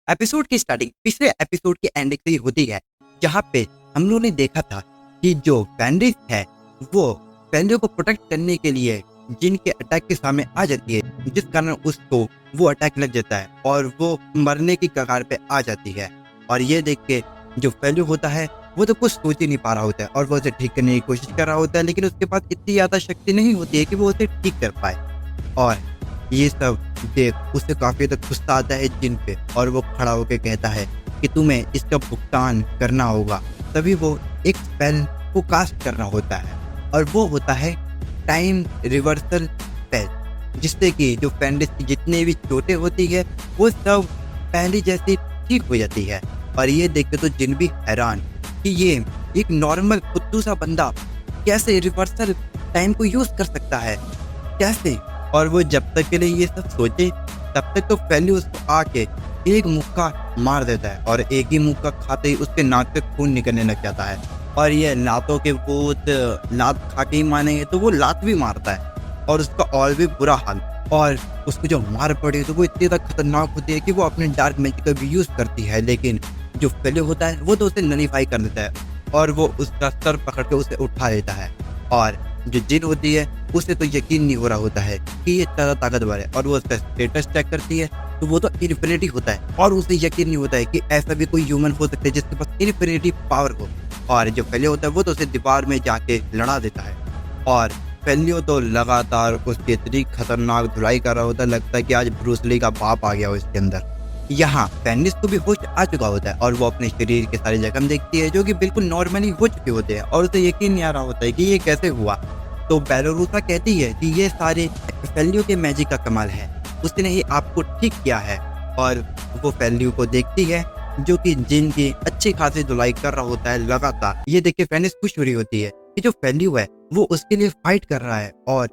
Episode की starting पिछले episode की एंडिंग से ही होती है, जहाँ पे हम लोगों ने देखा था कि जो फेनरिस है वो फेलियो को प्रोटेक्ट करने के लिए जिन के अटैक के सामने आ जाती है, जिस कारण उसको वो अटैक लग जाता है और वो मरने की कगार पे आ जाती है। और ये देख के जो फेलियो होता है वो तो कुछ सोच ही नहीं पा रहा होता है और वो उसे ठीक करने की कोशिश कर रहा होता है, लेकिन उसके पास इतनी ज़्यादा शक्ति नहीं होती है कि वो उसे ठीक कर पाए। और ये सब देख उसे काफी तक गुस्सा आता है जिन पे, और वो खड़ा होकर कहता है कि तुम्हें इसका भुगतान करना होगा। तभी वो एक स्पेल को कास्ट करना होता है और वो होता है टाइम रिवर्सल स्पेल, जिससे कि जो फेनरिस की जितने भी चोटें होती है वो सब पहली जैसी ठीक हो जाती है। और ये देख के तो जिन भी हैरान कि ये एक नॉर्मल फुद्दू सा बंदा कैसे रिवर्सल टाइम को यूज कर सकता है, कैसे। और वो जब तक के लिए ये सब सोचे तब तक तो फेलियो उसको आके एक मुक्का मार देता है और एक ही मुक्का खाते ही उसके नाक से खून निकलने लग जाता है। और ये लातों के भूत लात खा के ही मानेंगे तो वो लात भी मारता है और उसका और भी बुरा हाल। और उसको जो मार पड़ी तो वो इतनी तक खतरनाक होती है कि वो अपने डार्क मैजिक का भी यूज करती है, लेकिन जो फेलियो होता है वो तो उसे नलीफाई कर देता है और वो उसका सर पकड़ के उसे उठा लेता है। और जो जिन होती है उसे तो यकीन नहीं हो रहा होता है कि ये ज़्यादा ताकतवर है, और वो उसका स्टेटस चेक करती है तो वो तो इन्फिनिटी होता है और उसे यकीन नहीं होता है कि ऐसा भी कोई ह्यूमन हो सकता है जिसके पास इन्फिनिटी पावर हो। और जो फेलियो होता है वो तो उसे दीवार में जाके लड़ा देता है और फेलियो तो लगातार उसकी इतनी खतरनाक धुलाई कर रहा होता है, लगता है कि आज ब्रूस ली का बाप आ गया हो इसके अंदर। यहाँ फेनिस को भी होश आ चुका होता है और वो अपने शरीर के सारे जख्म देखती है जो कि बिल्कुल नॉर्मली हो चुके होते हैं और उसे यकीन नहीं आ रहा होता है कि ये कैसे हुआ। तो बेलोरूसा कहती है कि ये सारे फेलियो के मैजिक का कमाल है, उसने ही आपको ठीक किया है। और वो फेलियो को देखती है जो कि जिन की अच्छी खासी धुलाई कर रहा होता है लगातार। ये देख के फेनिस खुश हो रही होती है कि जो फेलियो है वो उसके लिए फाइट कर रहा है और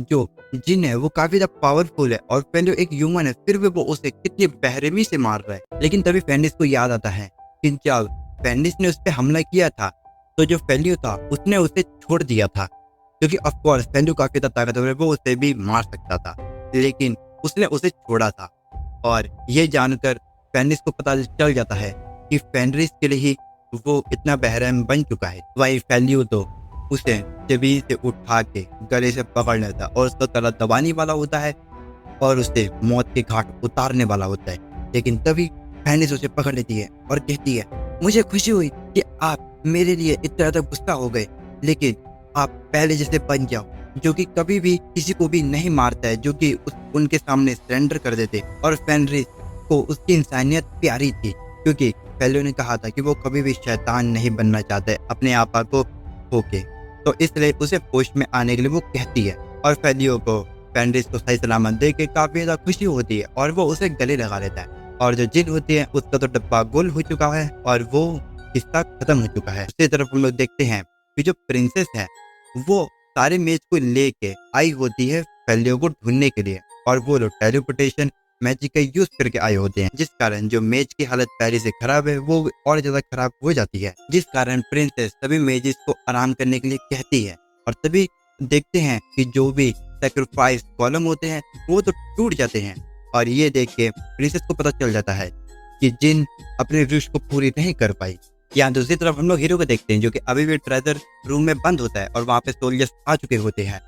जो जिन है वो काफी ज्यादा पावरफुल है और फेलियो एक ह्यूमन है, फिर भी वो उसे कितनी बेरहमी से मार रहा है। लेकिन तभी फेनिस को याद आता है कि जब फेनिस ने उस पर हमला किया था तो जो फेलियो था उसने उसे छोड़ दिया था, क्योंकि ऑफ कोर्स फेलियो काफी ज्यादा ताकतवर है, वो उसे भी मार सकता था, लेकिन उसने उसे छोड़ा था। और ये जानकर फेनिस को पता चल जाता है कि फेनरिस के लिए ही वो इतना बेरहम बन चुका है। वही फेलियो तो उसे जमीन से उठा के गले से पकड़ लेता है और उसका गला दबाने वाला होता है और उसे मौत के घाट उतारने वाला होता है। लेकिन तभी फेनिस उसे पकड़ लेती है और कहती है, मुझे खुशी हुई कि आप मेरे लिए इतना ज्यादा गुस्सा हो गए, लेकिन आप पहले जैसे बन जाओ, जो कि कभी भी किसी को भी नहीं मारता है, जो कि उनके सामने सरेंडर कर देते। और फेनरिस को उसकी इंसानियत प्यारी थी, क्योंकि फेलियो ने कहा था कि वो कभी भी शैतान नहीं बनना चाहते अपने आपा को होके, तो इसलिए उसे होश में आने के लिए वो कहती है। और फेलियो को फेनरिस को सही सलामत देख के काफी ज्यादा खुशी होती है और वो उसे गले लगा लेता है। और जो जिन होती है उसका तो डब्बा गोल हो चुका है और वो किस्सा खत्म हो चुका है। दूसरी तरफ हम लोग देखते हैं कि जो प्रिंसेस है वो सारे मेज को लेके आई होती है फेलियो को ढूंढने के लिए, और वो लोग टेलीपोर्टेशन मैजिक का यूज करके आए होते हैं, जिस कारण जो मेज की हालत पहले से खराब है वो और ज्यादा खराब हो जाती है, जिस कारण प्रिंसेस सभी मेजेस को आराम करने के लिए कहती है। और तभी देखते हैं कि जो भी सैक्रिफाइस कॉलम होते हैं वो तो टूट जाते हैं। और ये देख के प्रिंसेस को पता चल जाता है कि जिन अपने विश को पूरी नहीं कर पाई। यहाँ दूसरी तरफ हम लोग हीरो को देखते हैं जो कि अभी भी ट्रेजर रूम में बंद होता है और वहाँ पे सोल्जर्स आ चुके होते हैं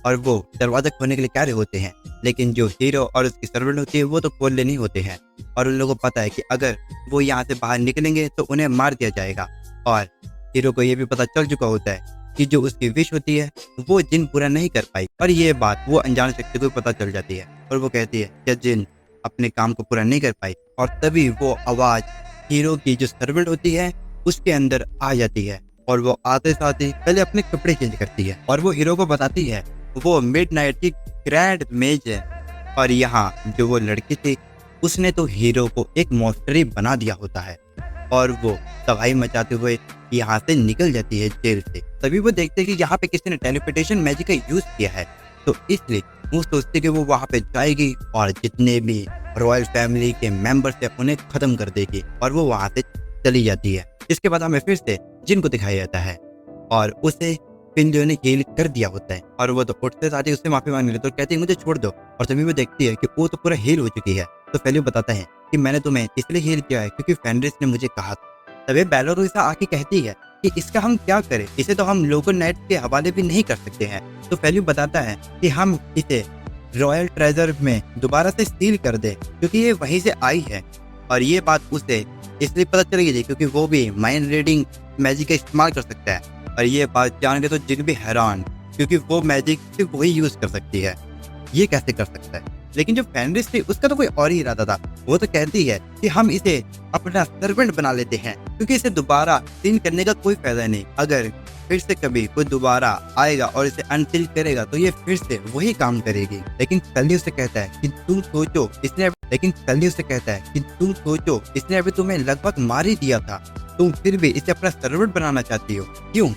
और वो दरवाजा खोलने के लिए कह रहे होते हैं, लेकिन जो हीरो और उसकी सर्वेंट होती है वो तो खोल लेनी होते हैं। और उन लोगों को पता है कि अगर वो यहाँ से बाहर निकलेंगे तो उन्हें मार दिया जाएगा। और हीरो को ये भी पता चल चुका होता है कि जो उसकी विश होती है वो जिन पूरा नहीं कर पाई, और ये बात वो अनजान शक्ति को पता चल जाती है और वो कहती है कि जिन अपने काम को पूरा नहीं कर पाई। और तभी वो आवाज हीरो की जो सर्वेंट होती है उसके अंदर आ जाती है और वो आते साथ ही पहले अपने कपड़े चेंज करती है और वो हीरो को बताती है वो मिडनाइट की ग्रैंड मेज है। और यहाँ जो वो लड़की थी उसने तो हीरो को एक मॉन्स्टर बना दिया होता है और वो तबाही मचाते हुए यहाँ से निकल जाती है जेल से। तभी वो देखते हैं कि यहाँ पे किसी ने टेलीपोर्टेशन मैजिक का यूज किया है, तो इसलिए वो सोचते कि वो वहाँ पे जाएगी और जितने भी रॉयल फैमिली के मेंबर्स है उन्हें खत्म कर देगी और वो वहाँ से चली जाती है। इसके बाद हमें फिर से जिन को दिखाया जाता है और उसे फेलियो ने हील कर दिया होता है और वो तो उठते साथ ही उससे माफी मांग लेते और कहती है मुझे छोड़ दो। और तभी वो देखती है कि वो तो पूरा हील हो चुकी है। तो फेलियो बताता है कि मैंने तुम्हें इसलिए हील किया है क्योंकि फेनरिस ने मुझे कहा था। तभी बेलारोसा आके कहती है कि इसका हम क्या करें, इसे तो हम लोकल नाइट के हवाले भी नहीं कर सकते हैं। तो फेल्यू बताता है कि हम इसे रॉयल ट्रेजर में दोबारा से सील कर दे क्योंकि ये वहीं से आई है। और ये बात उसे इसलिए पता चल गई थी क्योंकि वो भी माइंड रीडिंग मैजिक का इस्तेमाल कर सकता है। और ये बात जान के तो जिन भी हैरान, क्योंकि वो मैजिक सिर्फ वही यूज कर सकती है, ये कैसे कर सकता है। लेकिन जो फेनरिस थी उसका तो कोई और ही इरादा था। वो तो कहती है कि हम इसे अपना सर्वेंट बना लेते हैं क्योंकि इसे दोबारा सील करने का कोई फायदा नहीं। अगर फिर से कभी कोई दोबारा आएगा और इसे अनसील करेगा तो ये फिर से वही काम करेगी। लेकिन फेल्यू से कहता है कि तुम सोचो इसने अभी तुम्हें लगभग मार ही दिया था, तुम फिर भी इसे अपना सर्वेंट बनाना चाहती हो, क्यों?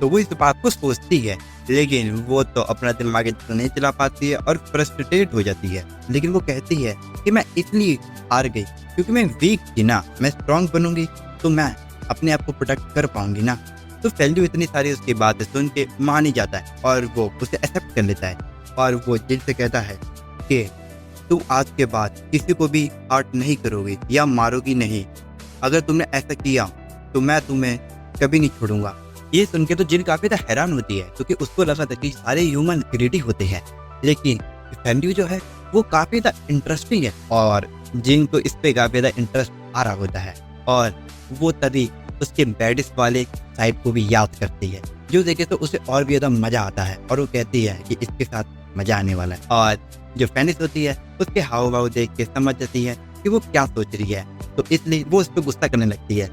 तो वो इस बात को सोचती है, लेकिन वो तो अपना दिमाग नहीं चला पाती है और फ्रस्ट्रेटेड हो जाती है। लेकिन वो कहती है कि मैं इसलिए हार गई क्योंकि मैं वीक थी ना, मैं स्ट्रांग बनूंगी तो मैं अपने आप को प्रोटेक्ट कर पाऊंगी ना। तो फेल्यू इतनी सारी उसकी बातें सुन के मान ही जाता है और वो उसे एक्सेप्ट कर लेता है। और वो जिन से कहता है कि तू आज के बाद किसी को भी हर्ट नहीं करोगी या मारोगी नहीं, अगर तुमने ऐसा किया तो मैं तुम्हें कभी नहीं छोड़ूंगा। ये सुन के तो जिन काफी ज्यादा हैरान होती है क्योंकि उसको लगा था कि सारे ह्यूमन क्रिएटिव होते हैं, लेकिन फेल्यू जो है वो काफी ज्यादा इंटरेस्टिंग है और जिन को इस पे काफी ज्यादा इंटरेस्ट आ रहा होता है। और वो तभी उसके बैडिस वाले साइड को भी याद करती है, जो देखे तो उसे और भी ज्यादा मजा आता है और वो कहती है कि इसके साथ मजा आने वाला है। और जो फेनिस होती है उसके हाव भाव देख के समझ जाती है कि वो क्या सोच रही है, तो इसलिए वो उस पर गुस्सा करने लगती है।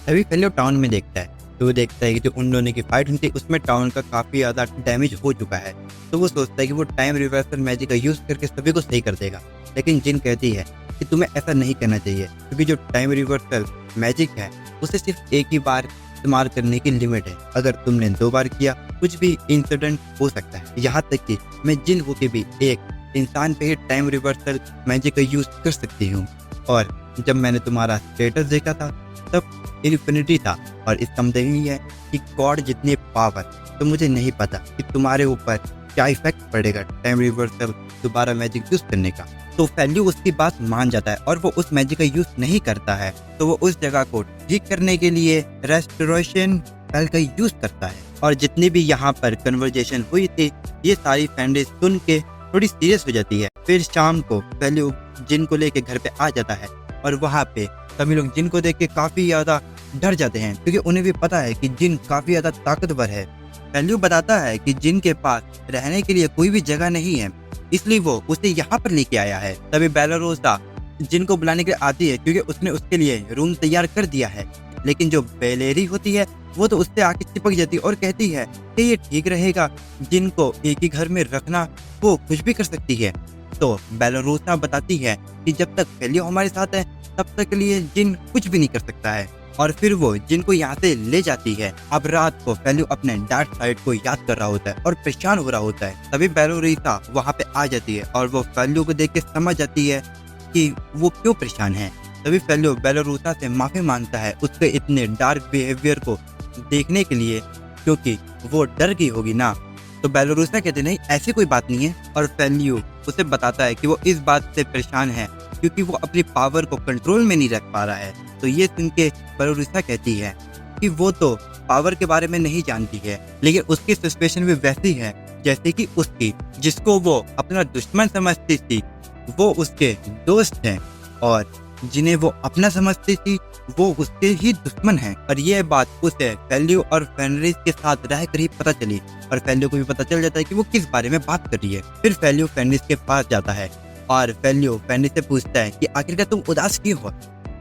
तभी फेल्यू टाउन में देखता है तो वो देखता है कि जो उन दोनों की फाइट हुई थी उसमें टाउन का काफी ज्यादा डैमेज हो चुका है। तो वो सोचता है कि वो टाइम रिवर्सल मैजिक का यूज करके सभी को सही कर देगा। लेकिन जिन कहती है कि तुम्हें ऐसा नहीं करना चाहिए क्योंकि जो टाइम रिवर्सल मैजिक है उसे सिर्फ एक ही बार इस्तेमाल करने की लिमिट है, अगर तुमने 2 बार किया कुछ भी इंसिडेंट हो सकता है। यहाँ तक कि मैं जिन होके भी एक इंसान पे ही टाइम रिवर्सल मैजिक का यूज कर सकती हूँ। और जब मैंने तुम्हारा स्टेटस देखा था तब इन्फिनिटी था और इसका मतलब यही है कि गॉड जितनी पावर, तो मुझे नहीं पता कि तुम्हारे ऊपर क्या इफेक्ट पड़ेगा टाइम रिवर्सल दोबारा मैजिक यूज करने का। तो फेल्यू उसकी बात मान जाता है और वो उस मैजिक का यूज नहीं करता है। तो वो उस जगह को ठीक करने के लिए रेस्टोरेशन स्पेल का यूज करता है। और जितनी भी यहाँ पर कन्वर्जेशन हुई थी ये सारी फेंडे सुन के थोड़ी सीरियस हो जाती है। फिर शाम को फेल्यू जिन को लेके घर पे आ जाता है और वहाँ पे सभी लोग जिन को देख के काफी ज्यादा डर जाते हैं क्योंकि उन्हें भी पता है कि जिन काफी ज्यादा ताकतवर है। फेल्यू बताता है कि जिन के पास रहने के लिए कोई भी जगह नहीं है, इसलिए वो उसे यहाँ पर लेके आया है। तभी बेलारोसा जिन को बुलाने के लिए आती है क्योंकि उसने उसके लिए रूम तैयार कर दिया है। लेकिन जो बेलेरी होती है वो तो उससे आके चिपक जाती है और कहती है कि ये ठीक रहेगा, जिन को एक ही घर में रखना, वो कुछ भी कर सकती है। तो बेलारोसा बताती है कि जब तक फेल्यू हमारे साथ है तब तक के लिए जिन कुछ भी नहीं कर सकता है। और फिर वो जिन को यहाँ से ले जाती है। अब रात को फेल्यू अपने डार्क साइड को याद कर रहा होता है और परेशान हो रहा होता है। तभी बेलारोसा वहाँ पे आ जाती है और वो फेल्यू को देख के समझ जाती है कि वो क्यों परेशान है। तभी फेल्यू बेलारोसा से माफी मांगता है उसके इतने डार्क बिहेवियर को देखने के लिए, क्योंकि वो डर गई होगी ना। तो बेलारोसा कहते नहीं, ऐसी कोई बात नहीं है। और फेल्यू उसे बताता है कि वो इस बात से परेशान है क्योंकि वो अपनी पावर को कंट्रोल में नहीं रख पा रहा है। तो ये सुन के बेलारोसा कहती है कि वो तो पावर के बारे में नहीं जानती है, लेकिन उसकी सिचुएशन भी वैसी है जैसे कि उसकी, जिसको वो अपना दुश्मन समझती थी वो उसके दोस्त हैं और जिन्हें वो अपना समझती थी वो उसके ही दुश्मन हैं। और ये बात उसे फेल्यू और फेनरिस के साथ रहकर ही पता चली और फेल्यू को भी पता चल जाता है कि वो किस बारे में बात कर रही है। फिर फेल्यू फेनरिस के पास जाता है और फेल्यू फेनरिस से पूछता है कि आखिरकार तुम उदास क्यों हो।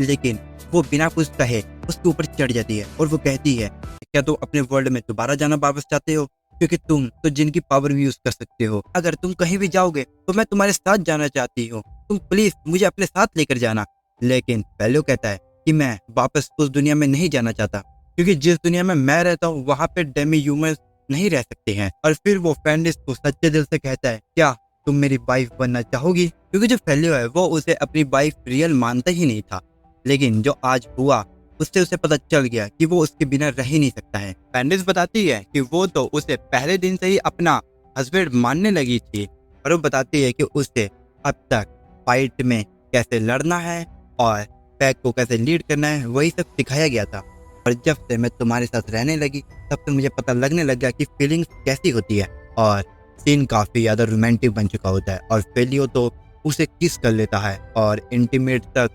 लेकिन वो बिना कुछ कहे उसके ऊपर चढ़ जाती है और वो कहती है क्या तुम अपने वर्ल्ड में दोबारा जाना वापस चाहते हो, क्योंकि तुम तो जिनकी पावर भी यूज कर सकते हो। अगर तुम कहीं भी जाओगे तो मैं तुम्हारे साथ जाना चाहती हूँ, तुम प्लीज मुझे अपने साथ लेकर जाना। लेकिन फेल्यू कहता है कि मैं वापस उस दुनिया में नहीं जाना चाहता क्योंकि जिस दुनिया में मैं रहता हूँ वहाँ पे डेमी ह्यूमंस नहीं रह सकते हैं। और फिर वो फेनिस को सच्चे दिल से कहता है क्या तुम मेरी वाइफ बनना चाहोगी, क्योंकि जो फेल्यू है वो उसे अपनी वाइफ रियल मानता ही नहीं था। लेकिन जो आज हुआ उससे उसे पता चल गया कि वो उसके बिना रह ही नहीं सकता है। फेनिस बताती है कि वो तो उसे पहले दिन से ही अपना हस्बैंड मानने लगी थी और वो बताती है कि उसे अब तक फाइट में कैसे लड़ना है और पैक को कैसे लीड करना है वही सब सिखाया गया था। और जब से मैं तुम्हारे साथ रहने लगी तब से मुझे पता लगने लग गया कि फीलिंग्स कैसी होती है। और सीन काफ़ी ज़्यादा रोमांटिक बन चुका होता है और फेलियो तो उसे किस कर लेता है और इंटीमेट तक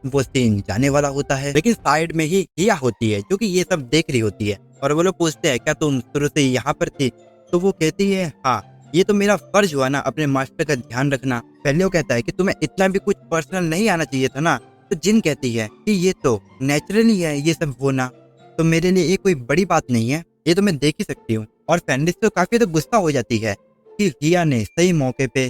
वो सीन जाने वाला होता है। लेकिन साइड में ही हिया होती है जो कि ये सब देख रही होती है और वो लोग पूछते हैं क्या तुम शुरू से यहाँ पर थी? तो वो कहती है हाँ, ये तो मेरा फर्ज हुआ ना अपने मास्टर का ध्यान रखना। फेलियो कहता है कि तुम्हें इतना भी कुछ पर्सनल नहीं आना चाहिए था ना। तो जिन कहती है कि ये तो नेचुरली है ये सब होना, तो मेरे लिए ये कोई बड़ी बात नहीं है, ये तो मैं देख ही सकती हूँ। और फेंडिस तो काफी तो गुस्सा हो जाती है कि हिया ने सही मौके पे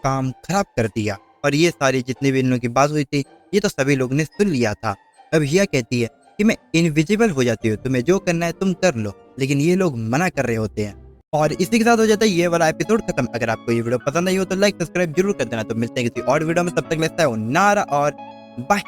काम खराब कर दिया। और ये सारी जितनी भी इन लोगों की बात हुई थी ये तो सभी लोगों ने सुन लिया था। अब हिया कहती है कि मैं इनविजिबल हो जाती हूँ, तुम्हें जो करना है तुम कर लो, लेकिन ये लोग मना कर रहे होते हैं। और इसी के साथ हो जाता है ये वाला एपिसोड खत्म। अगर आपको ये वीडियो पसंद आई हो तो लाइक सब्सक्राइब जरूर कर देना। तो मिलते हैं किसी और वीडियो में, तब तक लगता है नारा और बाय।